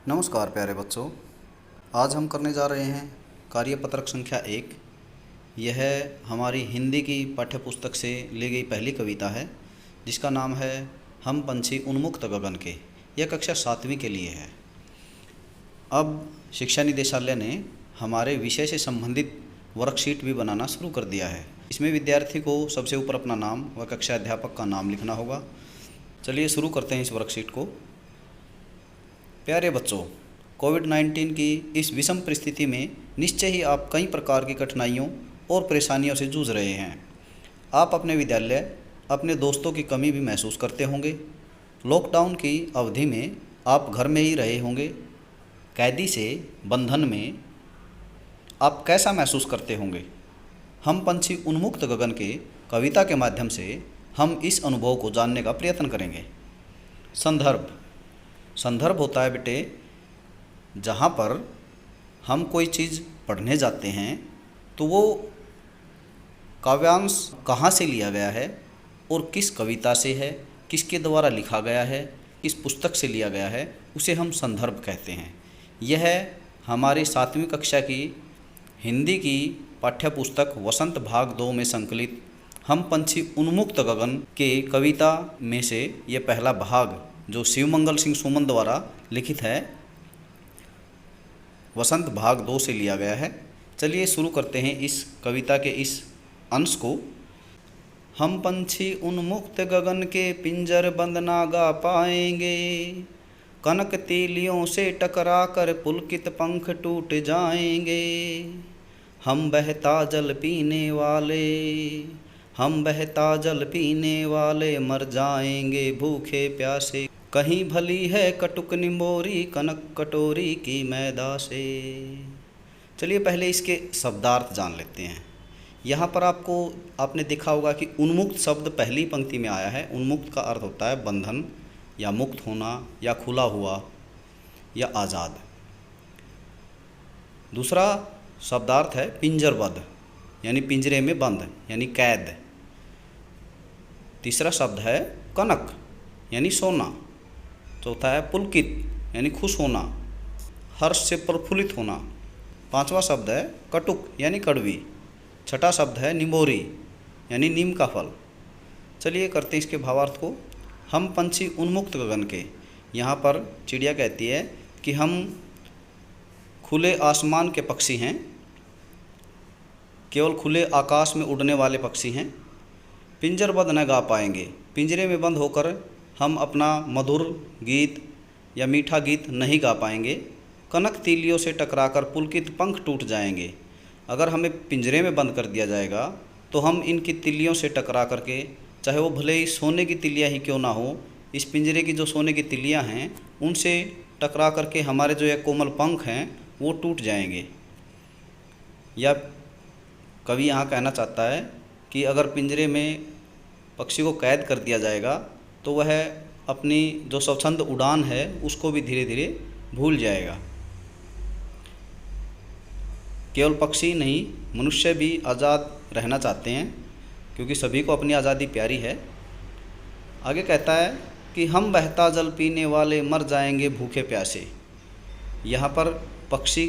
नमस्कार प्यारे बच्चों। आज हम करने जा रहे हैं कार्यपत्रक संख्या 1। यह हमारी हिंदी की पाठ्य पुस्तक से ली गई पहली कविता है, जिसका नाम है हम पंछी उन्मुक्त गगन के। यह कक्षा 7वीं के लिए है। अब शिक्षा निदेशालय ने हमारे विषय से संबंधित वर्कशीट भी बनाना शुरू कर दिया है। इसमें विद्यार्थी को सबसे ऊपर अपना नाम व कक्षा अध्यापक का नाम लिखना होगा। चलिए शुरू करते हैं इस वर्कशीट को। प्यारे बच्चों, कोविड-19 की इस विषम परिस्थिति में निश्चय ही आप कई प्रकार की कठिनाइयों और परेशानियों से जूझ रहे हैं। आप अपने विद्यालय, अपने दोस्तों की कमी भी महसूस करते होंगे। लॉकडाउन की अवधि में आप घर में ही रहे होंगे। कैदी से बंधन में आप कैसा महसूस करते होंगे? हम पंछी उन्मुक्त गगन के कविता के माध्यम से हम इस अनुभव को जानने का प्रयत्न करेंगे। संदर्भ होता है बेटे, जहाँ पर हम कोई चीज़ पढ़ने जाते हैं तो वो काव्यांश कहाँ से लिया गया है और किस कविता से है, किसके द्वारा लिखा गया है, किस पुस्तक से लिया गया है, उसे हम संदर्भ कहते हैं। यह हमारी 7वीं कक्षा की हिंदी की पाठ्य पुस्तक वसंत भाग 2 में संकलित हम पंछी उन्मुक्त गगन के कविता में से ये पहला भाग, जो शिवमंगल सिंह सुमन द्वारा लिखित है, वसंत भाग 2 से लिया गया है। चलिए शुरू करते हैं इस कविता के इस अंश को। हम पंछी उन्मुक्त गगन के पिंजर बंद ना गा पाएंगे, कनक तीलियों से टकरा कर पुलकित पंख टूट जाएंगे। हम बहता जल पीने वाले मर जाएंगे भूखे प्यासे। कहीं भली है कटुक निमोरी, कनक कटोरी की मैदा से। चलिए पहले इसके शब्दार्थ जान लेते हैं। यहाँ पर आपने देखा होगा कि उन्मुक्त शब्द पहली पंक्ति में आया है। उन्मुक्त का अर्थ होता है बंधन या मुक्त होना या खुला हुआ या आज़ाद। दूसरा शब्दार्थ है पिंजरबद्ध, यानी पिंजरे में बंद, यानी कैद। तीसरा शब्द है कनक, यानी सोना। चौथा है पुलकित, यानी खुश होना, हर्ष से प्रफुल्लित होना। पांचवा शब्द है कटुक, यानी कड़वी। छठा शब्द है निमोरी, यानी नीम का फल। चलिए करते हैं इसके भावार्थ को। हम पंछी उन्मुक्त गगन के, यहाँ पर चिड़िया कहती है कि हम खुले आसमान के पक्षी हैं, केवल खुले आकाश में उड़ने वाले पक्षी हैं। पिंजरबद्ध न गा पाएंगे, पिंजरे में बंद होकर हम अपना मधुर गीत या मीठा गीत नहीं गा पाएंगे। कनक तीलियों से टकराकर पुलकित पंख टूट जाएंगे। अगर हमें पिंजरे में बंद कर दिया जाएगा तो हम इनकी तिल्लियों से टकरा करके, चाहे वो भले ही सोने की तिल्लियाँ ही क्यों ना हो, इस पिंजरे की जो सोने की तिल्लियाँ हैं उनसे टकरा करके हमारे जो ये कोमल पंख हैं वो टूट जाएंगे। या कवि यहाँ कहना चाहता है कि अगर पिंजरे में पक्षी को कैद कर दिया जाएगा तो वह अपनी जो स्वच्छंद उड़ान है उसको भी धीरे धीरे भूल जाएगा। केवल पक्षी नहीं, मनुष्य भी आज़ाद रहना चाहते हैं, क्योंकि सभी को अपनी आज़ादी प्यारी है। आगे कहता है कि हम बहता जल पीने वाले मर जाएंगे भूखे प्यासे। यहाँ पर पक्षी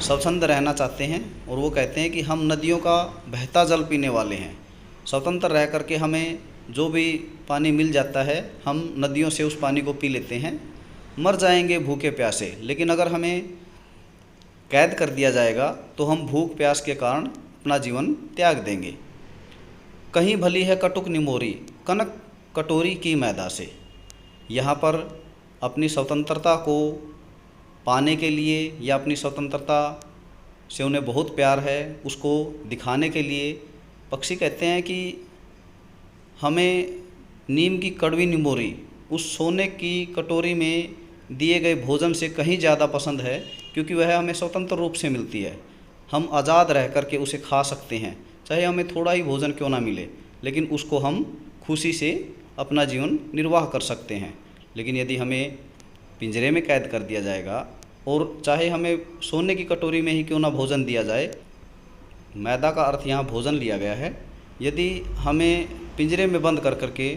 स्वच्छंद रहना चाहते हैं और वो कहते हैं कि हम नदियों का बहता जल पीने वाले हैं। स्वतंत्र रह करके हमें जो भी पानी मिल जाता है हम नदियों से उस पानी को पी लेते हैं। मर जाएंगे भूखे प्यासे, लेकिन अगर हमें कैद कर दिया जाएगा तो हम भूख प्यास के कारण अपना जीवन त्याग देंगे। कहीं भली है कटुक निमोरी, कनक कटोरी की मैदा से। यहाँ पर अपनी स्वतंत्रता को पाने के लिए या अपनी स्वतंत्रता से उन्हें बहुत प्यार है उसको दिखाने के लिए पक्षी कहते हैं कि हमें नीम की कड़वी निमोरी उस सोने की कटोरी में दिए गए भोजन से कहीं ज़्यादा पसंद है, क्योंकि वह हमें स्वतंत्र रूप से मिलती है। हम आज़ाद रह कर के उसे खा सकते हैं, चाहे हमें थोड़ा ही भोजन क्यों ना मिले, लेकिन उसको हम खुशी से अपना जीवन निर्वाह कर सकते हैं। लेकिन यदि हमें पिंजरे में कैद कर दिया जाएगा और चाहे हमें सोने की कटोरी में ही क्यों ना भोजन दिया जाए, मैदा का अर्थ यहाँ भोजन लिया गया है, यदि हमें पिंजरे में बंद कर करके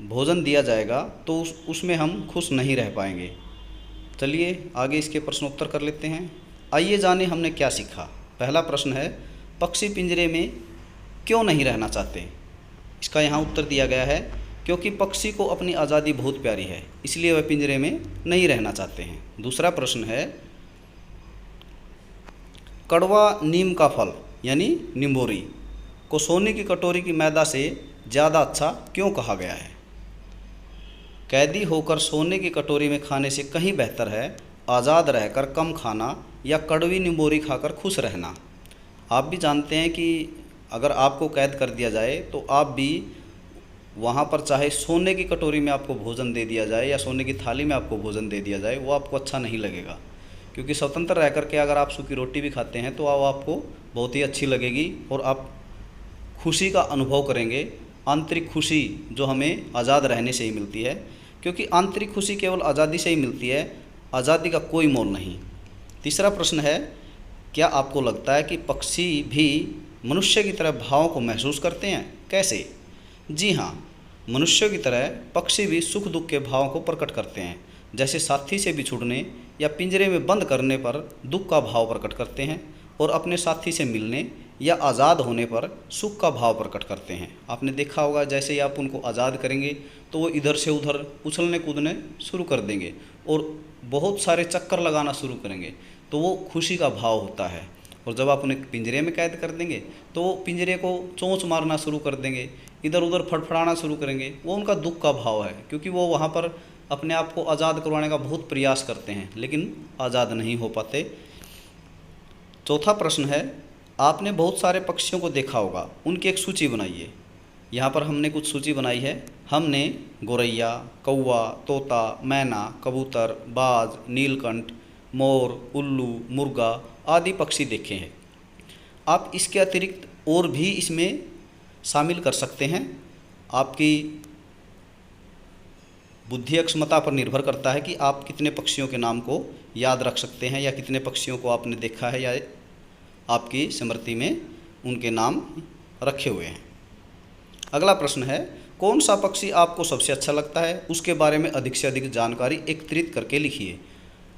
भोजन दिया जाएगा तो उसमें हम खुश नहीं रह पाएंगे। चलिए आगे इसके प्रश्नोत्तर कर लेते हैं। आइए जाने हमने क्या सीखा। पहला प्रश्न है, पक्षी पिंजरे में क्यों नहीं रहना चाहते। इसका यहाँ उत्तर दिया गया है, क्योंकि पक्षी को अपनी आज़ादी बहुत प्यारी है, इसलिए वह पिंजरे में नहीं रहना चाहते हैं। दूसरा प्रश्न है, कड़वा नीम का फल यानी निम्बोरी को सोने की कटोरी की मैदा से ज़्यादा अच्छा क्यों कहा गया है। कैदी होकर सोने की कटोरी में खाने से कहीं बेहतर है आज़ाद रहकर कम खाना या कड़वी निम्बोरी खाकर खुश रहना। आप भी जानते हैं कि अगर आपको कैद कर दिया जाए तो आप भी वहाँ पर चाहे सोने की कटोरी में आपको भोजन दे दिया जाए या सोने की थाली में आपको भोजन दे दिया जाए, वो आपको अच्छा नहीं लगेगा। क्योंकि स्वतंत्र रह कर के अगर आप सूखी रोटी भी खाते हैं तो आपको बहुत ही अच्छी लगेगी और आप खुशी का अनुभव करेंगे, आंतरिक खुशी जो हमें आज़ाद रहने से ही मिलती है। क्योंकि आंतरिक खुशी केवल आज़ादी से ही मिलती है, आज़ादी का कोई मोल नहीं। तीसरा प्रश्न है, क्या आपको लगता है कि पक्षी भी मनुष्य की तरह भावों को महसूस करते हैं। कैसे। जी हाँ, मनुष्यों की तरह पक्षी भी सुख दुख के भावों को प्रकट करते हैं। जैसे साथी से बिछुड़ने या पिंजरे में बंद करने पर दुख का भाव प्रकट करते हैं और अपने साथी से मिलने या आज़ाद होने पर सुख का भाव प्रकट करते हैं। आपने देखा होगा, जैसे ही आप उनको आज़ाद करेंगे तो वो इधर से उधर उछलने कूदने शुरू कर देंगे और बहुत सारे चक्कर लगाना शुरू करेंगे, तो वो खुशी का भाव होता है। और जब आप उन्हें पिंजरे में कैद कर देंगे तो वो पिंजरे को चोंच मारना शुरू कर देंगे, इधर उधर फड़फड़ाना शुरू करेंगे। वो उनका दुख का भाव है, क्योंकि वो वहाँ पर अपने आप को आज़ाद करवाने का बहुत प्रयास करते हैं लेकिन आज़ाद नहीं हो पाते। चौथा प्रश्न है, आपने बहुत सारे पक्षियों को देखा होगा, उनकी एक सूची बनाइए। यहाँ पर हमने कुछ सूची बनाई है। हमने गोरैया, कौवा, तोता, मैना, कबूतर, बाज, नीलकंठ, मोर, उल्लू, मुर्गा आदि पक्षी देखे हैं। आप इसके अतिरिक्त और भी इसमें शामिल कर सकते हैं। आपकी बुद्धि क्षमता पर निर्भर करता है कि आप कितने पक्षियों के नाम को याद रख सकते हैं या कितने पक्षियों को आपने देखा है या आपकी स्मृति में उनके नाम रखे हुए हैं। अगला प्रश्न है, कौन सा पक्षी आपको सबसे अच्छा लगता है, उसके बारे में अधिक से अधिक जानकारी एकत्रित करके लिखिए।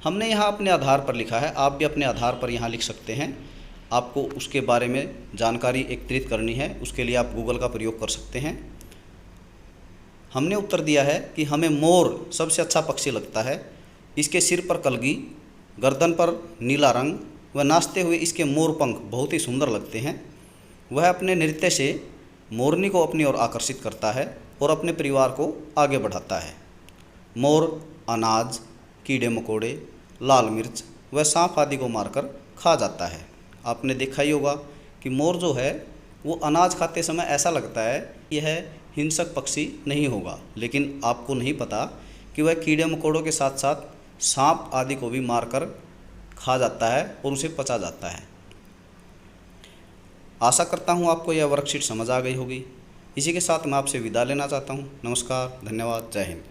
हमने यहाँ अपने आधार पर लिखा है, आप भी अपने आधार पर यहाँ लिख सकते हैं। आपको उसके बारे में जानकारी एकत्रित करनी है, उसके लिए आप गूगल का प्रयोग कर सकते हैं। हमने उत्तर दिया है कि हमें मोर सबसे अच्छा पक्षी लगता है। इसके सिर पर कलगी, गर्दन पर नीला रंग व नाचते हुए इसके मोर पंख बहुत ही सुंदर लगते हैं। वह अपने नृत्य से मोरनी को अपनी ओर आकर्षित करता है और अपने परिवार को आगे बढ़ाता है। मोर अनाज, कीड़े मकोड़े, लाल मिर्च व सांप आदि को मारकर खा जाता है। आपने देखा ही होगा कि मोर जो है वो अनाज खाते समय ऐसा लगता है यह हिंसक पक्षी नहीं होगा, लेकिन आपको नहीं पता कि वह कीड़े मकोड़ों के साथ साथ सांप आदि को भी मारकर खा जाता है और उसे पचा जाता है। आशा करता हूँ आपको यह वर्कशीट समझ आ गई होगी। इसी के साथ मैं आपसे विदा लेना चाहता हूँ। नमस्कार, धन्यवाद, जय हिंद।